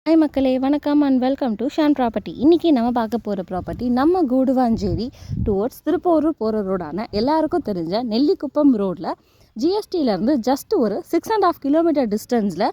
Hi மக்களே, வணக்கம் and welcome to Shaan property. இன்றைக்கி நம்ம பார்க்க போகிற ப்ராப்பர்ட்டி நம்ம கூடுவாஞ்சேரி டுவோர்ட்ஸ் திருப்பூரூர் போகிற ரோடான எல்லாருக்கும் தெரிஞ்ச நெல்லிக்குப்பம் ரோடில் ஜிஎஸ்டியிலேருந்து ஜஸ்ட் ஒரு 6.5 கிலோமீட்டர் டிஸ்டன்ஸில்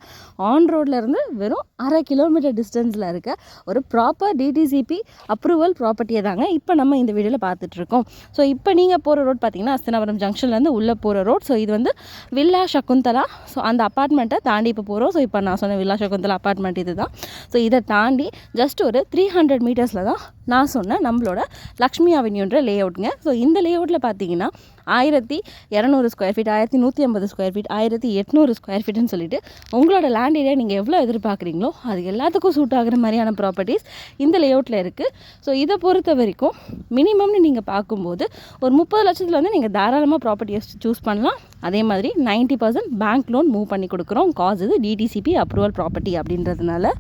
ஆன் ரோட்லேருந்து வெறும் 1/2 கிலோமீட்டர் டிஸ்டன்ஸில் இருக்க ஒரு ப்ராப்பர் டிடிசிபி அப்ரூவல் ப்ராப்பர்ட்டியை தாங்க இப்போ நம்ம இந்த வீடியோவில் பார்த்துட்ருக்கோம். ஸோ இப்போ நீங்கள் போகிற ரோட் பார்த்திங்கன்னா அஸ்தினாபுரம் ஜங்ஷன்லேருந்து உள்ளே போகிற ரோட். ஸோ இது வந்து வில்லா சகுந்தலா. ஸோ அந்த அப்பார்ட்மெண்ட்டை தாண்டி இப்போ போகிறோம். ஸோ இப்போ நான் சொன்ன வில்லா சகுந்தலா அப்பார்ட்மெண்ட் இது தான். ஸோ இதை தாண்டி ஜஸ்ட் ஒரு 300 மீட்டர்ஸில் தான் நான் சொன்ன நம்மளோட லக்ஷ்மி அவென்யூன்ற லே அவுட்டுங்க. ஸோ இந்த லே அவுட்டில் பார்த்தீங்கன்னா 1200 square feet, 1150 square feet, 1800 square ஃபீட்னு சொல்லிட்டு உங்களோட லேண்ட் ஏரியா நீங்கள் எவ்வளோ எதிர்பார்க்குறீங்களோ அது எல்லாத்துக்கும் சூட் ஆகிற மாதிரியான ப்ராப்பர்ட்டிஸ் இந்த லே அவுட்டில் இருக்குது. ஸோ இதை பொறுத்த வரைக்கும் மினிமம்னு நீங்கள் பார்க்கும்போது ஒரு 30 லட்சத்தில் வந்து நீங்கள் தாராளமாக ப்ராப்பர்ட்டியை சூஸ் பண்ணலாம். அதே மாதிரி 90% பேங்க் லோன் மூவ் பண்ணி கொடுக்குறோம். காஸ் இது டிடிசிபி அப்ரூவல் ப்ராப்பர்ட்டி அப்படின்றதுனால.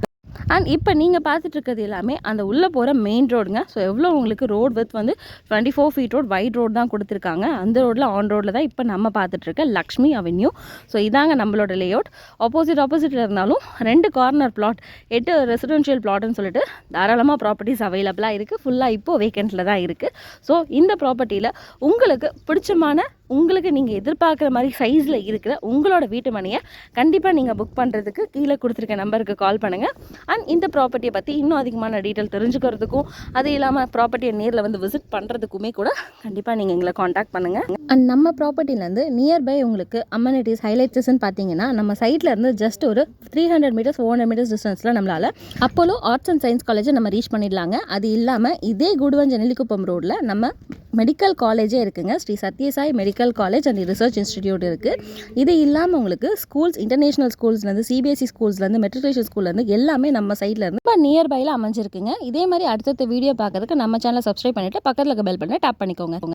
அண்ட் இப்போ நீங்கள் பார்த்துட்ருக்கிறது எல்லாமே அந்த உள்ளே போகிற மெயின் ரோடுங்க. ஸோ எவ்வளோ உங்களுக்கு ரோட் வித் வந்து 24 ஃபீட் ரோட் வைட் ரோடு தான் கொடுத்துருக்காங்க. அந்த ரோட்டில் ஆன் ரோட்டில் தான் இப்போ நம்ம பார்த்துட்ருக்க லக்ஷ்மி அவென்யூ. ஸோ இதாங்க நம்மளோட லே அவுட். ஆப்போசிட்டில் இருந்தாலும் 2 கார்னர் பிளாட், 8 ரெசிடென்ஷியல் பிளாட்னு சொல்லிட்டு தாராளமாக ப்ராப்பர்ட்டிஸ் அவைலபிளாக இருக்குது. ஃபுல்லாக இப்போது வேக்கண்ட்டில் தான் இருக்குது. ஸோ இந்த ப்ராப்பர்ட்டியில் உங்களுக்கு பிடிச்சமான, உங்களுக்கு நீங்கள் எதிர்பார்க்குற மாதிரி சைஸில் இருக்கிற உங்களோட வீட்டு மனையை கண்டிப்பாக நீங்கள் புக் பண்ணுறதுக்கு கீழே கொடுத்துருக்க நம்பருக்கு கால் பண்ணுங்கள். அண்ட் இந்த ப்ராப்பர்ட்டியை பற்றி இன்னும் அதிகமான டீட்டெயில் தெரிஞ்சுக்கிறதுக்கும், அது இல்லாமல் ப்ராப்பர்ட்டியை நேரில் வந்து விசிட் பண்ணுறதுக்குமே கூட கண்டிப்பாக நீங்கள் எங்களை காண்டாக்ட் பண்ணுங்கள். அண்ட் நம்ம ப்ராப்பர்ட்டிலேருந்து நியர்பை உங்களுக்கு அம்யூனிட்டிஸ் ஹைலைட்ஸ்ன்னு பார்த்தீங்கன்னா நம்ம சைட்டில் இருந்து ஜஸ்ட் ஒரு 300 மீட்டர்ஸ் 400 மீட்டர்ஸ் டிஸ்டன்ஸில் நம்மளால் அப்போலோ ஆர்ட்ஸ் அண்ட் சயின்ஸ் காலேஜை நம்ம ரீச் பண்ணிடலாங்க. அது இல்லாமல் இதே கூடுவாஞ்சேரி நெல்லிக்குப்பம் ரோடில் நம்ம மெடிக்கல் காலேஜே இருக்குங்க. Sri Sathya Sai medical college and research institute இருக்குது. இது இல்லாமல் உங்களுக்கு ஸ்கூல்ஸ், இன்டர்நேஷ்னல் ஸ்கூல்ஸ்லேருந்து, சிபிஎஸ்சி ஸ்கூல்ஸ்லேருந்து, மெட்ரிகுலேஷன் ஸ்கூல்லேருந்து எல்லாமே நம்ம சைடில் இருந்து இப்போ நியர்பையில் அமைஞ்சிருக்குங்க. இதே மாதிரி அடுத்தடுத்த வீடியோ பார்க்கறதுக்கு நம்ம சேனலை சப்ஸ்கிரைப் பண்ணிவிட்டு பக்கத்தில் இருக்க பெல் பட்டனை டேப் பண்ணிக்கோங்க.